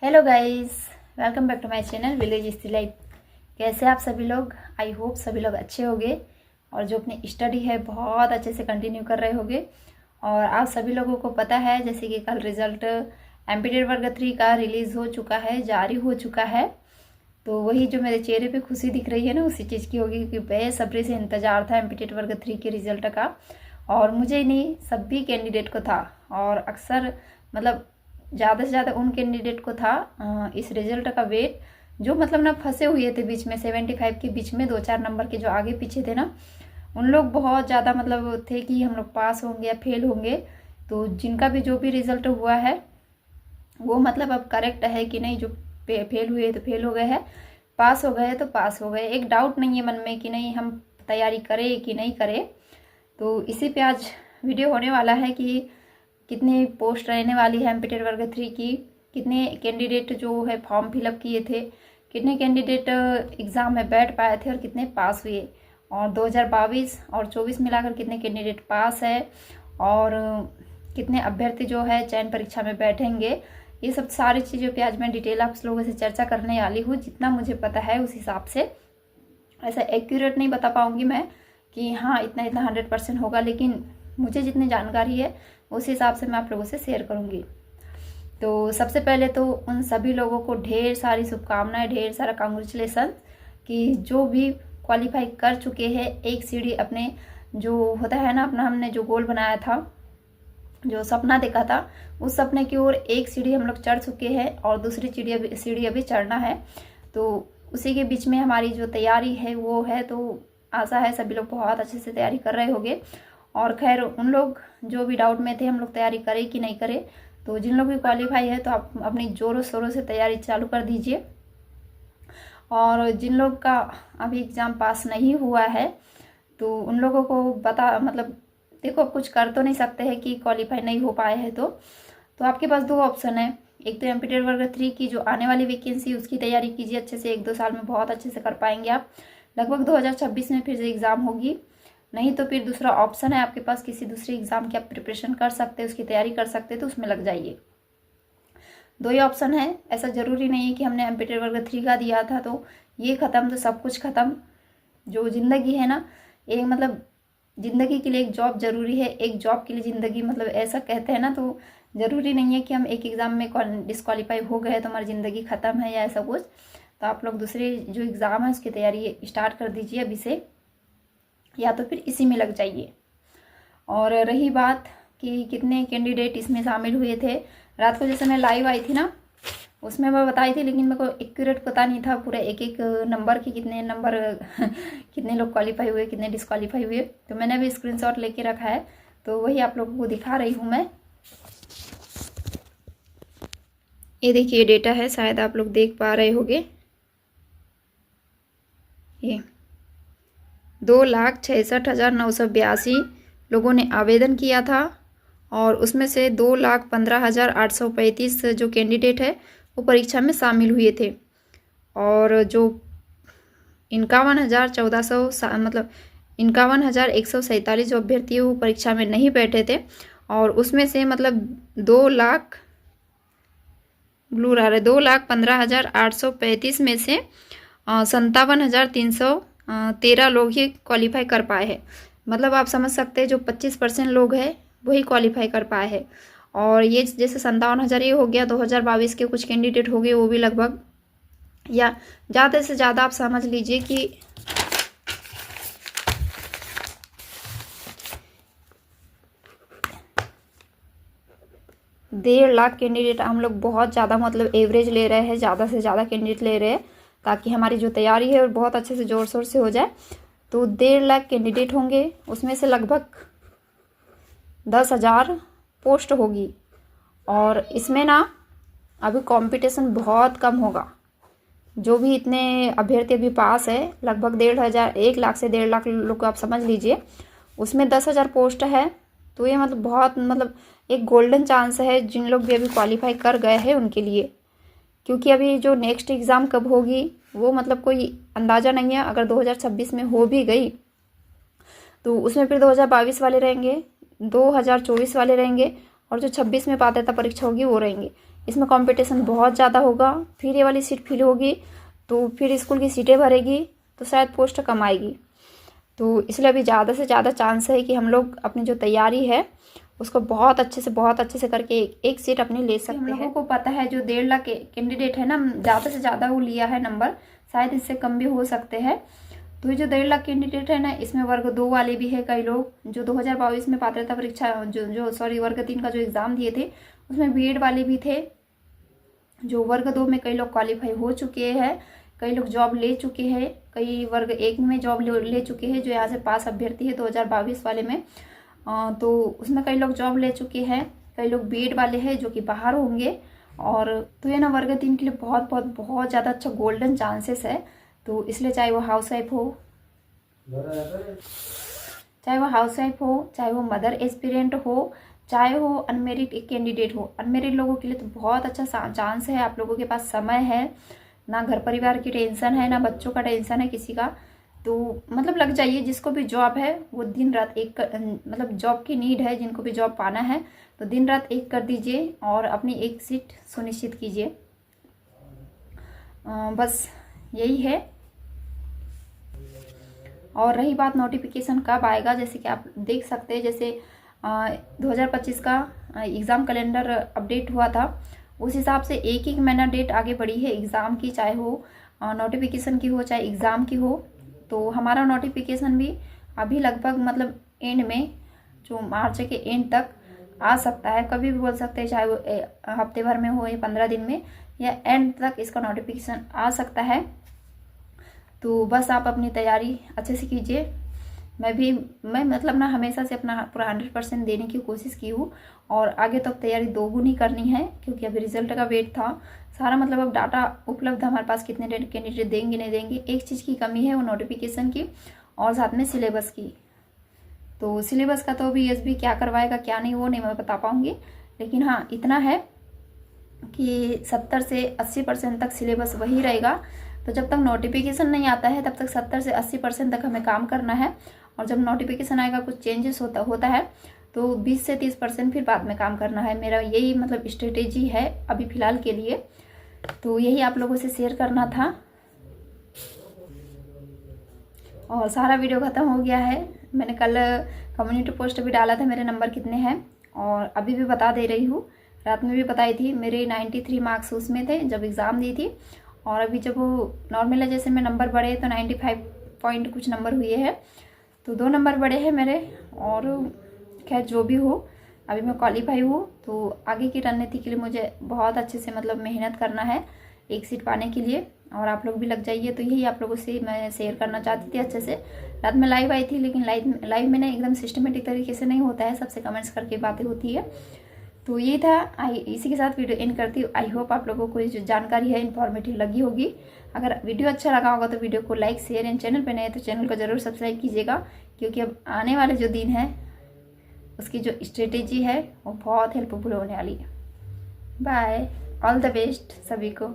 Hello guys, welcome back to my channel village इस्ती life. कैसे आप सभी लोग? आई होप सभी लोग अच्छे होंगे और जो अपनी स्टडी है बहुत अच्छे से कंटिन्यू कर रहे होंगे। और आप सभी लोगों को पता है जैसे कि कल रिजल्ट एमपीटेड वर्ग 3 का रिलीज़ हो चुका है, जारी हो चुका है। तो वही जो मेरे चेहरे पे खुशी दिख रही है ना, उसी चीज़ की होगी, क्योंकि बेसब्री से इंतज़ार था एमपीटेड वर्ग 3 के रिजल्ट का। और मुझे नहीं, सभी कैंडिडेट को था। और अक्सर मतलब ज़्यादा से ज़्यादा उन कैंडिडेट को था इस रिजल्ट का वेट, जो मतलब ना फंसे हुए थे बीच में, 75 के बीच में, 2-4 नंबर के जो आगे पीछे थे ना, उन लोग बहुत ज़्यादा मतलब थे कि हम लोग पास होंगे या फेल होंगे। तो जिनका भी जो भी रिजल्ट हुआ है वो मतलब अब करेक्ट है कि नहीं, जो फेल हुए तो फेल हो गए हैं, पास हो गए तो पास हो गए। एक डाउट नहीं है मन में कि नहीं हम तैयारी करें कि नहीं करें। तो इसी पे आज वीडियो होने वाला है कि कितनी पोस्ट रहने वाली है एमपीटेड वर्ग 3 की, कितने कैंडिडेट जो है फॉर्म फिलअप किए थे, कितने कैंडिडेट एग्ज़ाम में बैठ पाए थे और कितने पास हुए, और 2022 और 24 मिलाकर कितने कैंडिडेट पास है, और कितने अभ्यर्थी जो है चयन परीक्षा में बैठेंगे। ये सब सारी चीज़ों पे आज मैं डिटेल आप लोगों से चर्चा करने वाली हूँ। जितना मुझे पता है उस हिसाब से, ऐसा एक्यूरेट नहीं बता पाऊँगी मैं कि हाँ इतना इतना 100% होगा, लेकिन मुझे जितनी जानकारी है उस हिसाब से मैं आप लोगों से शेयर करूँगी। तो सबसे पहले तो उन सभी लोगों को ढेर सारी शुभकामनाएं, ढेर सारा कांग्रेचुलेसन कि जो भी क्वालिफाई कर चुके हैं, एक सीढ़ी अपने जो होता है ना, अपना हमने जो गोल बनाया था, जो सपना देखा था, उस सपने की ओर एक सीढ़ी हम लोग चढ़ चुके हैं और दूसरी सीढ़ी अभी चढ़ना है। तो उसी के बीच में हमारी जो तैयारी है वो है। तो आशा है सभी लोग बहुत अच्छे से तैयारी कर रहे होंगे। और खैर उन लोग जो भी डाउट में थे हम लोग तैयारी करें कि नहीं करें, तो जिन लोग भी क्वालिफाई है तो आप अपनी ज़ोरों शोरों से तैयारी चालू कर दीजिए। और जिन लोग का अभी एग्ज़ाम पास नहीं हुआ है तो उन लोगों को मतलब देखो, अब कुछ कर तो नहीं सकते हैं कि क्वालिफाई नहीं हो पाए हैं। तो आपके पास दो ऑप्शन है। एक तो एमपीटेड वर्ग 3 की जो आने वाली वैकेंसी उसकी तैयारी कीजिए अच्छे से, 1-2 साल में बहुत अच्छे से कर पाएंगे आप। लगभग 2026 में फिर से एग्ज़ाम होगी। नहीं तो फिर दूसरा ऑप्शन है आपके पास, किसी दूसरे एग्ज़ाम की आप प्रिपरेशन कर सकते हैं, उसकी तैयारी कर सकते हैं, तो उसमें लग जाइए। दो ही ऑप्शन है। ऐसा ज़रूरी नहीं है कि हमने एमपीटेड वर्ग 3 का दिया था तो ये ख़त्म तो सब कुछ ख़त्म। जो ज़िंदगी है ना, एक मतलब ज़िंदगी के लिए एक जॉब ज़रूरी है, एक जॉब के लिए ज़िंदगी, मतलब ऐसा कहते हैं ना। तो ज़रूरी नहीं है कि हम एक एग्ज़ाम में डिस्क्वालीफाई हो गए तो हमारी ज़िंदगी ख़त्म है या ऐसा कुछ। तो आप लोग दूसरे जो एग्ज़ाम है उसकी तैयारी स्टार्ट कर दीजिए अभी से, या तो फिर इसी में लग जाइए। और रही बात कि कितने कैंडिडेट इसमें शामिल हुए थे, रात को जैसे मैं लाइव आई थी ना उसमें मैं बताई थी, लेकिन मेरे को एक्यूरेट पता नहीं था पूरा एक एक नंबर की, कितने नंबर कितने लोग क्वालिफाई हुए, कितने डिस्क्वालीफाई हुए। तो मैंने अभी स्क्रीनशॉट लेके रखा है, तो वही आप लोगों को दिखा रही हूँ मैं। ये देखिए डेटा है, शायद आप लोग देख पा रहे होंगे। ये 2,66,982 लोगों ने आवेदन किया था, और उसमें से 2,15,835 जो कैंडिडेट है वो परीक्षा में शामिल हुए थे। और जो 51,1400 मतलब 51,147 जो अभ्यर्थी वो परीक्षा में नहीं बैठे थे, और उसमें से मतलब 2,15,835 में से 57,313 लोग ही क्वालिफाई कर पाए हैं। मतलब आप समझ सकते हैं जो 25% लोग हैं वही क्वालिफाई कर पाए हैं। और ये जैसे 57,000 ये हो गया, 2022 के कुछ कैंडिडेट हो गए वो भी लगभग, या ज़्यादा से ज़्यादा आप समझ लीजिए कि 1.5 लाख कैंडिडेट हम लोग बहुत ज़्यादा मतलब एवरेज ले रहे हैं, ज़्यादा से ज़्यादा कैंडिडेट ले रहे हैं ताकि हमारी जो तैयारी है वो बहुत अच्छे से ज़ोर शोर से हो जाए। तो 1.5 लाख कैंडिडेट होंगे, उसमें से लगभग 10,000 पोस्ट होगी। और इसमें ना अभी कंपटीशन बहुत कम होगा। जो भी इतने अभ्यर्थी अभी पास है, लगभग 1.5 लाख से 1.5 लाख लोग आप समझ लीजिए, उसमें 10,000 पोस्ट है। तो ये मतलब बहुत मतलब एक गोल्डन चांस है जिन लोग भी अभी क्वालिफाई कर गए हैं उनके लिए। क्योंकि अभी जो नेक्स्ट एग्ज़ाम कब होगी वो मतलब कोई अंदाज़ा नहीं है। अगर 2026 में हो भी गई तो उसमें फिर 2022 वाले रहेंगे, 2024 वाले रहेंगे, और जो 26 में पात्रता परीक्षा होगी वो रहेंगे। इसमें कंपटीशन बहुत ज़्यादा होगा। फिर ये वाली सीट फिल होगी तो फिर स्कूल की सीटें भरेगी तो शायद पोस्ट कम आएगी। तो इसलिए अभी ज़्यादा से ज़्यादा चांस है कि हम लोग अपनी जो तैयारी है उसको बहुत अच्छे से करके एक सीट अपनी ले सकते हैं। हम लोगों को पता है जो 1.5 लाख कैंडिडेट है ना, ज़्यादा से ज़्यादा वो लिया है नंबर, शायद इससे कम भी हो सकते हैं। तो ये जो 1.5 लाख कैंडिडेट है ना, इसमें वर्ग 2 वाले भी है कई लोग जो 2022 में पात्रता परीक्षा वर्ग 3 का जो एग्ज़ाम दिए थे उसमें बीएड वाले भी थे। जो वर्ग 2 में कई लोग क्वालिफाई हो चुके हैं, कई लोग जॉब ले चुके हैं, कई वर्ग 1 में जॉब ले चुके हैं जो यहाँ से पास अभ्यर्थी है 2022 वाले में। तो उसमें कई लोग जॉब ले चुके हैं, कई लोग बीएड वाले हैं जो कि बाहर होंगे। और तो ये ना वर्ग 3 के लिए बहुत ज़्यादा अच्छा गोल्डन चांसेस है। तो इसलिए चाहे वो हाउस वाइफ हो, चाहे वो मदर एस्पिरेंट हो, चाहे वो अनमेरिड कैंडिडेट हो, अनमेरिड लोगों के लिए तो बहुत अच्छा चांस है। आप लोगों के पास समय है, ना घर परिवार की टेंशन है, ना बच्चों का टेंशन है किसी का। तो मतलब लग जाइए, जिसको भी जॉब है वो दिन रात एक मतलब जॉब की नीड है, जिनको भी जॉब पाना है तो दिन रात एक कर दीजिए और अपनी एक सीट सुनिश्चित कीजिए। बस यही है। और रही बात नोटिफिकेशन कब आएगा, जैसे कि आप देख सकते हैं, जैसे 2025 का एग्ज़ाम कैलेंडर अपडेट हुआ था उस हिसाब से एक महीना डेट आगे बढ़ी है एग्ज़ाम की, चाहे वो नोटिफिकेशन की हो चाहे एग्ज़ाम की हो। तो हमारा नोटिफिकेशन भी अभी लगभग मतलब एंड में, जो मार्च के एंड तक आ सकता है, कभी भी बोल सकते हैं, चाहे वो हफ्ते भर में हो या 15 दिन में या एंड तक इसका नोटिफिकेशन आ सकता है। तो बस आप अपनी तैयारी अच्छे से कीजिए। मैं मतलब ना हमेशा से अपना पूरा 100% देने की कोशिश की हूँ और आगे तक तैयारी दोगुनी करनी है, क्योंकि अभी रिजल्ट का वेट था सारा। मतलब अब डाटा उपलब्ध हमारे पास, कितने कैंडिडेट देंगे नहीं देंगे। एक चीज़ की कमी है वो नोटिफिकेशन की और साथ में सिलेबस की। तो सिलेबस का तो अभी एसबी क्या करवाएगा क्या नहीं वो नहीं मैं बता पाऊँगी, लेकिन हाँ इतना है कि 70 से 80% तक सिलेबस वही रहेगा। तो जब तक नोटिफिकेशन नहीं आता है तब तक 70 से 80% तक हमें काम करना है, और जब नोटिफिकेशन आएगा कुछ चेंजेस होता है तो 20 से 30% फिर बाद में काम करना है। मेरा यही मतलब स्ट्रेटेजी है अभी फ़िलहाल के लिए। तो यही आप लोगों से शेयर करना था और सारा वीडियो ख़त्म हो गया है। मैंने कल कम्युनिटी पोस्ट भी डाला था मेरे नंबर कितने हैं, और अभी भी बता दे रही हूँ, रात में भी बताई थी। मेरे 93 मार्क्स उसमें थे जब एग्ज़ाम दी थी, और अभी जब वो नॉर्मलाइजेशन में नंबर बढ़े तो 95 पॉइंट कुछ नंबर हुए हैं। तो 2 नंबर बढ़े हैं मेरे। और खैर जो भी हो, अभी मैं क्वालिफाई हूँ। तो आगे की रणनीति के लिए मुझे बहुत अच्छे से मतलब मेहनत करना है एक सीट पाने के लिए, और आप लोग भी लग जाइए। तो यही आप लोगों से मैं शेयर करना चाहती थी अच्छे से। रात में लाइव आई थी, लेकिन लाइव में ना एकदम सिस्टमेटिक तरीके से नहीं होता है, सबसे कमेंट्स करके बातें होती है। तो ये था, इसी के साथ वीडियो एंड करती हूँ। आई होप आप लोगों को ये जो जानकारी है इन्फॉर्मेटिव लगी होगी। अगर वीडियो अच्छा लगा होगा तो वीडियो को लाइक शेयर एंड चैनल पे नए तो चैनल को जरूर सब्सक्राइब कीजिएगा, क्योंकि अब आने वाले जो दिन है उसकी जो स्ट्रेटेजी है वो बहुत हेल्पफुल होने वाली है। बाय, ऑल द बेस्ट सभी को।